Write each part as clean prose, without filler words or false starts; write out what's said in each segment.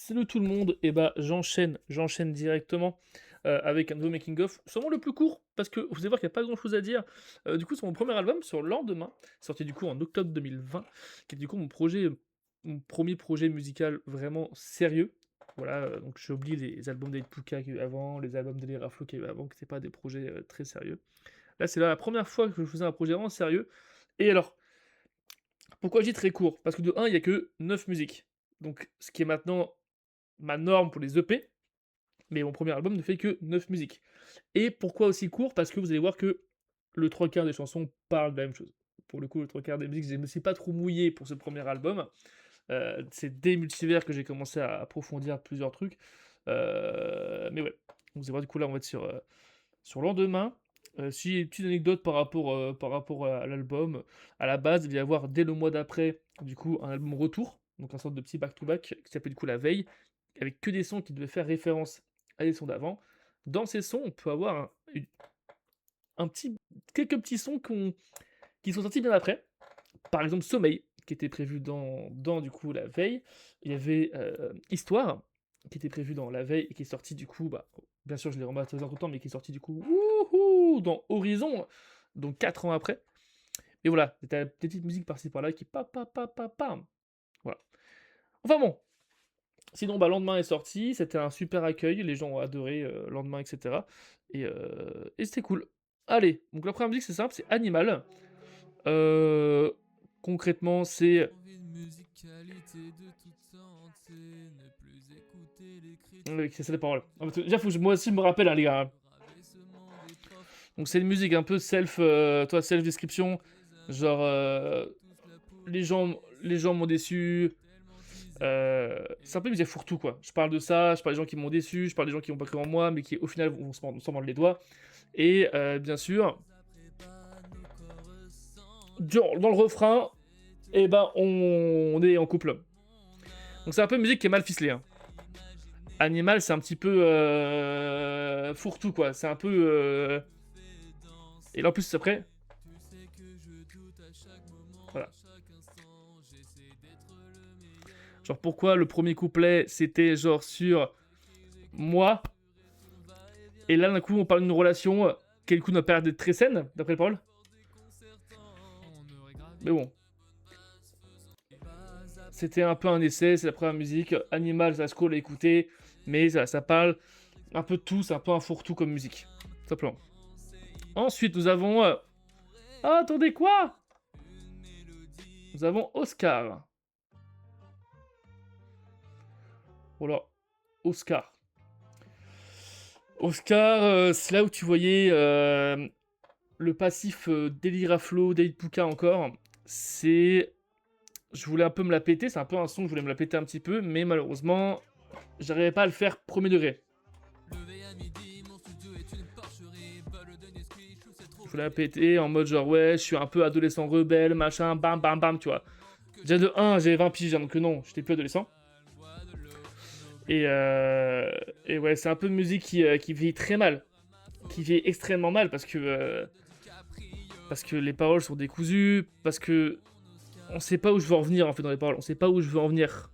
Salut tout le monde, et bah j'enchaîne directement avec un nouveau making of, sûrement le plus court, parce que vous allez voir qu'il n'y a pas grand chose à dire. Du coup, sur mon premier album, sur Lendemain, sorti du coup en octobre 2020, qui est du coup mon premier projet musical vraiment sérieux. Voilà, donc j'oublie les albums d'Aid Puka qu'il y a eu avant, les albums d'Eli Raflo qu'il y a eu avant, que c'est pas des projets très sérieux. Là, c'est la première fois que je faisais un projet vraiment sérieux. Et alors, pourquoi je dis très court? Parce que de un, il y a que 9 musiques. Donc, ce qui est maintenant ma norme pour les EP, mais mon premier album ne fait que 9 musiques. Et pourquoi aussi court? Parce que vous allez voir que le 3 quarts des chansons parlent de la même chose. Pour le coup, le 3 quarts des musiques, je ne me suis pas trop mouillé pour ce premier album. C'est dès Multivers que j'ai commencé à approfondir plusieurs trucs. Mais ouais, vous allez voir, du coup, là, on va être sur Lendemain. Si une petite anecdote par rapport à l'album, à la base, il va y avoir dès le mois d'après, du coup, un album retour, donc un sorte de petit back-to-back qui s'appelle du coup La Veille, avec que des sons qui devaient faire référence à des sons d'avant. Dans ces sons, on peut avoir un petit, quelques petits sons qui sont sortis bien après. Par exemple, Sommeil, qui était prévu dans du coup La Veille. Il y avait Histoire, qui était prévu dans La Veille et qui est sorti du coup, bah, bien sûr, je l'ai remasterisé entre temps, mais qui est sorti du coup dans Horizon, donc 4 ans après. Et voilà, c'était des petites musiques par-ci par-là qui pam. Voilà. Enfin bon, sinon, bah, Lendemain est sorti, c'était un super accueil, les gens ont adoré Lendemain, etc. Et c'était cool. Allez, donc la première musique c'est simple, c'est Animal. Euh, Concrètement, c'est. Oui, c'est ça les paroles. Ah, parce que déjà, faut que moi aussi me rappelle, hein, les gars, hein. Donc c'est une musique un peu self-description. Genre, les gens m'ont déçu. C'est un peu musique fourre-tout, quoi. Je parle de ça, je parle des gens qui m'ont déçu, je parle des gens qui n'ont pas cru en moi, mais qui au final vont s'en mordre les doigts. Et bien sûr, dans le refrain, eh ben, on est en couple. Donc c'est un peu une musique qui est mal ficelée, hein. Animal, c'est un petit peu fourre-tout, quoi. C'est un peu. Et là, en plus, après. Voilà. Genre, pourquoi le premier couplet, c'était genre sur moi. Et là, d'un coup, on parle d'une relation qui, du coup, n'a pas l'air d'être très saine, d'après les paroles. Mais bon. C'était un peu un essai, c'est la première musique. Animal, ça se colle à écouter. Mais ça parle un peu de tout, c'est un peu un fourre-tout comme musique. Simplement. Ensuite, nous avons. Ah, attendez, quoi? Nous avons Oscar. Voilà. Oscar. Oscar, c'est là où tu voyais le passif d'Eliraflo, David Puka encore. C'est. Je voulais un peu me la péter, c'est un peu un son que je voulais me la péter un petit peu, mais malheureusement, j'arrivais pas à le faire premier degré. Je voulais la péter en mode genre, ouais, je suis un peu adolescent rebelle, machin, bam, tu vois. Déjà de un, j'avais 20 piges, hein, donc non, j'étais plus adolescent. Et, euh, et ouais, c'est un peu de musique qui vieillit très mal. Qui vieillit extrêmement mal parce que les paroles sont décousues, parce que on sait pas où je veux en venir en fait dans les paroles, on sait pas où je veux en venir.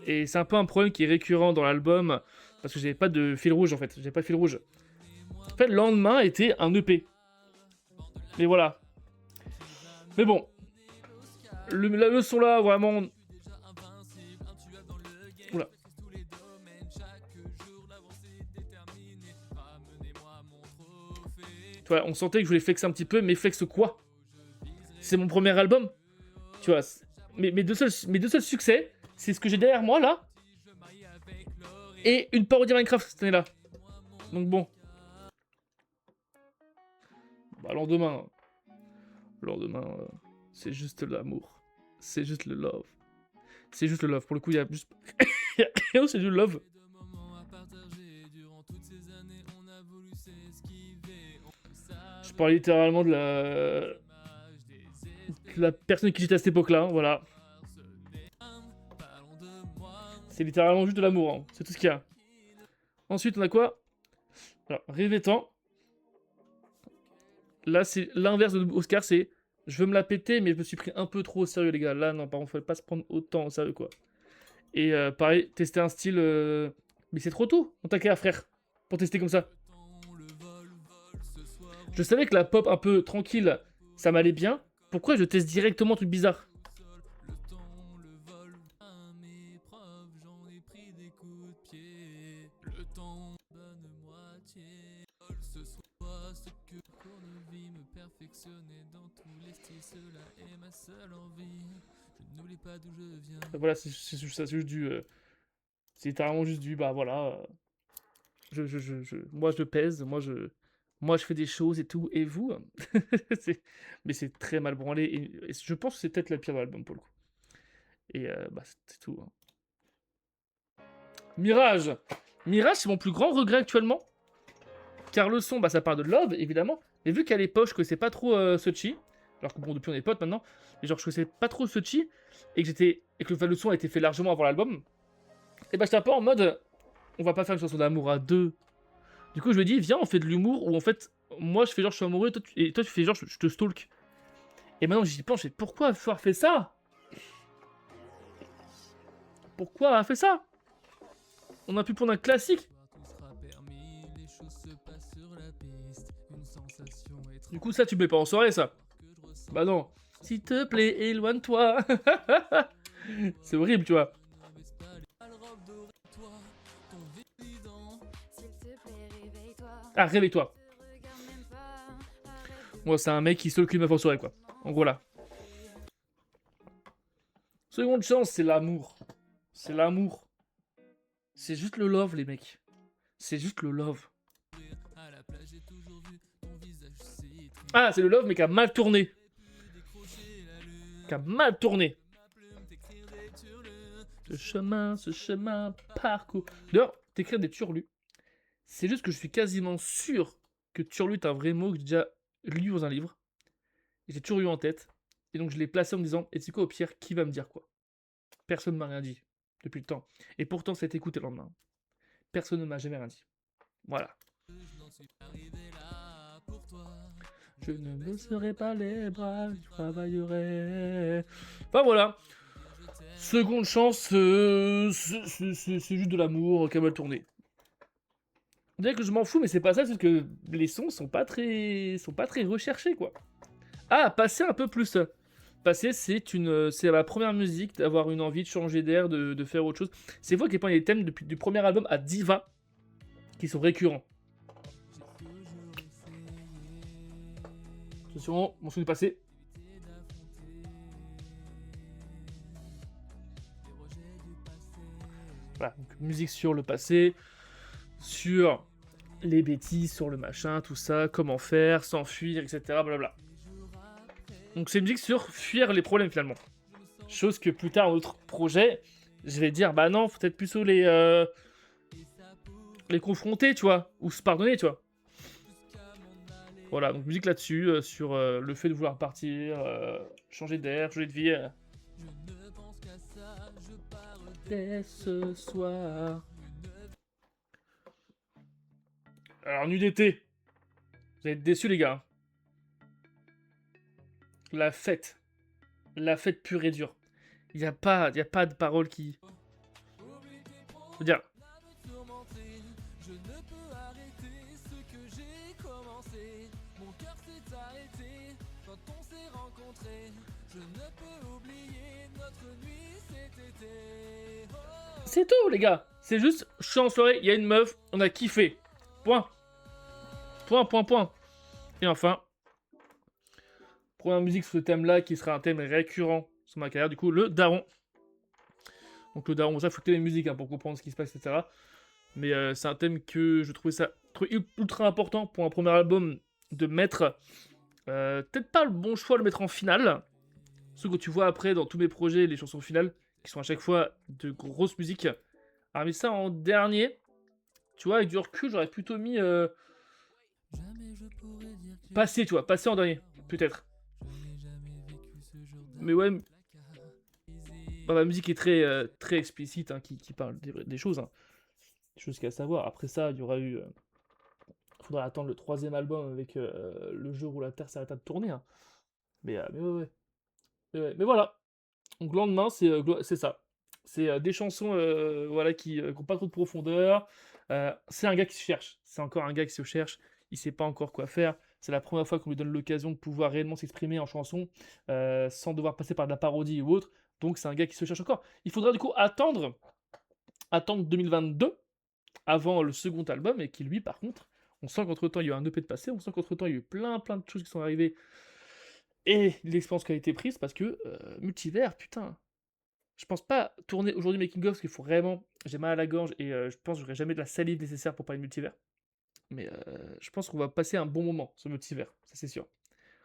Et c'est un peu un problème qui est récurrent dans l'album, parce que j'avais pas de fil rouge en fait, j'avais pas de fil rouge. En fait, le lendemain était un EP. Mais voilà. Mais bon, la leçon là, vraiment. Oula. Tu vois, on sentait que je voulais flexer un petit peu, mais flex quoi? C'est mon premier album. Tu vois, mes deux seuls succès, c'est ce que j'ai derrière moi là, et une parodie Minecraft cette année-là. Donc bon, bah, lendemain, c'est juste l'amour. C'est juste le love. C'est juste le love. Pour le coup, il y a juste. Y a rien, c'est du love. Je parle littéralement de la personne qui j'étais à cette époque-là, hein, voilà. C'est littéralement juste de l'amour, hein. C'est tout ce qu'il y a. Ensuite, on a quoi? Alors, Rêve-étant. Là, c'est l'inverse de Oscar, c'est je veux me la péter, mais je me suis pris un peu trop au sérieux, les gars. Là, non, par contre, fallait pas se prendre autant au sérieux, quoi. Et pareil, tester un style... Mais c'est trop tôt, on t'a qu'à frère, pour tester comme ça. Je savais que la pop un peu tranquille, ça m'allait bien. Pourquoi je teste directement un truc bizarre? Voilà, c'est juste ça, c'est juste du... c'est littéralement juste du... Bah voilà... moi je pèse, moi je fais des choses et tout, et vous? Mais c'est très mal branlé, et je pense que c'est peut-être la pire de l'album pour le coup. Et bah c'est tout, hein. Mirage! Mirage, c'est mon plus grand regret actuellement. Car le son, bah ça part de Love, évidemment. Mais vu qu'à l'époque, je connaissais pas trop Sochi, alors que bon, depuis on est potes maintenant, mais genre je connaissais pas trop Sochi, et que le son a été fait largement avant l'album, et bah j'étais un peu en mode, on va pas faire une chanson d'amour à deux. Du coup, je me dis, viens, on fait de l'humour où en fait, moi je fais genre je suis amoureux, et toi tu fais genre je te stalk. Et maintenant j'y pense, je fais pourquoi avoir fait ça? Pourquoi avoir fait ça? On a pu prendre un classique. Du coup, ça tu me mets pas en soirée, ça. Bah non. S'il te plaît, éloigne-toi. C'est horrible, tu vois. Ah, réveille-toi. Moi, c'est un mec qui stalk une meuf en soirée, quoi. En gros, là. Seconde chance, c'est l'amour. C'est l'amour. C'est juste le love, les mecs. C'est juste le love. Ah, c'est le love, mais qui a mal tourné. Qui a mal tourné. Ce chemin parcours. D'ailleurs, t'écrire des turlus. C'est juste que je suis quasiment sûr que turlu est un vrai mot que j'ai déjà lu dans un livre. Et j'ai toujours eu en tête. Et donc je l'ai placé en me disant, et c'est quoi au pire, qui va me dire quoi? Personne ne m'a rien dit depuis le temps. Et pourtant, ça a été écouté le lendemain. Personne ne m'a jamais rien dit. Voilà. Je ne me serai pas les bras, je travaillerai. Enfin voilà. Seconde chance, c'est juste de l'amour qui a mal tourné. On dirait que je m'en fous, mais c'est pas ça, c'est que les sons sont pas très recherchés, quoi. Ah, passer un peu plus. Passer, c'est la première musique d'avoir une envie de changer d'air, de faire autre chose. C'est vrai qu'il y a des thèmes depuis du premier album à Diva qui sont récurrents. Attention, mon son est passé. Voilà, donc musique sur le passé, sur les bêtises, sur le machin, tout ça, comment faire, s'enfuir, etc. Blablabla. Donc c'est une musique sur fuir les problèmes finalement. Chose que plus tard, dans d'autres projets, je vais dire, bah non, faut peut-être plutôt les confronter, tu vois, ou se pardonner, tu vois. Voilà, donc musique là-dessus, sur le fait de vouloir partir, changer d'air, changer de vie. Dès ce soir. Alors, nu d'été. Vous allez être déçus, les gars. La fête. La fête pure et dure. Il n'y a pas de parole qui... Je veux dire... C'est tout, les gars. C'est juste, je suis en soirée, il y a une meuf, on a kiffé. Point. Point, point, point. Et enfin, première musique sur ce thème-là, qui sera un thème récurrent sur ma carrière, du coup, le daron. Donc le daron, ça, faut écouter les musiques hein, pour comprendre ce qui se passe, etc. Mais c'est un thème que je trouvais ultra important pour un premier album de mettre. Peut-être pas le bon choix de le mettre en finale. Ce que tu vois après dans tous mes projets, les chansons finales, qui sont à chaque fois de grosses musiques. Alors, mais ça en dernier, tu vois, avec du recul, j'aurais plutôt mis. Passer, tu vois, passer en dernier, peut-être. Mais ouais, bah, la musique est très explicite, hein, qui parle des choses. Hein. Des choses qu'il y a à savoir. Après ça, il y aura eu. Faudra attendre le troisième album avec le jour où la Terre s'arrêta de tourner. Hein. Mais ouais, ouais. Mais voilà. Donc, le lendemain, c'est ça. C'est, des chansons, voilà, qui ont pas trop de profondeur. C'est un gars qui se cherche. C'est encore un gars qui se cherche. Il sait pas encore quoi faire. C'est la première fois qu'on lui donne l'occasion de pouvoir réellement s'exprimer en chanson, sans devoir passer par de la parodie ou autre. Donc c'est un gars qui se cherche encore. Il faudra du coup attendre 2022 avant le second album et qui lui, par contre, on sent qu'entre temps il y a eu un EP de passé, on sent qu'entre temps il y a eu plein de choses qui sont arrivées et l'expérience qui a été prise parce que, Multivers, putain, je pense pas tourner aujourd'hui making of parce qu'il faut vraiment j'ai mal à la gorge et je pense que j'aurai jamais de la salive nécessaire pour parler de Multivers. Mais je pense qu'on va passer un bon moment sur Multivers, ça c'est sûr.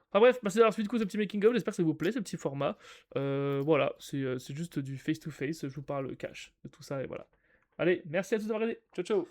Enfin bref, merci d'avoir suivi du coup ce petit making of, j'espère que ça vous plaît, ce petit format. Voilà, c'est juste du face to face, je vous parle cash de tout ça et voilà. Allez, merci à tous d'avoir regardé. Ciao ciao.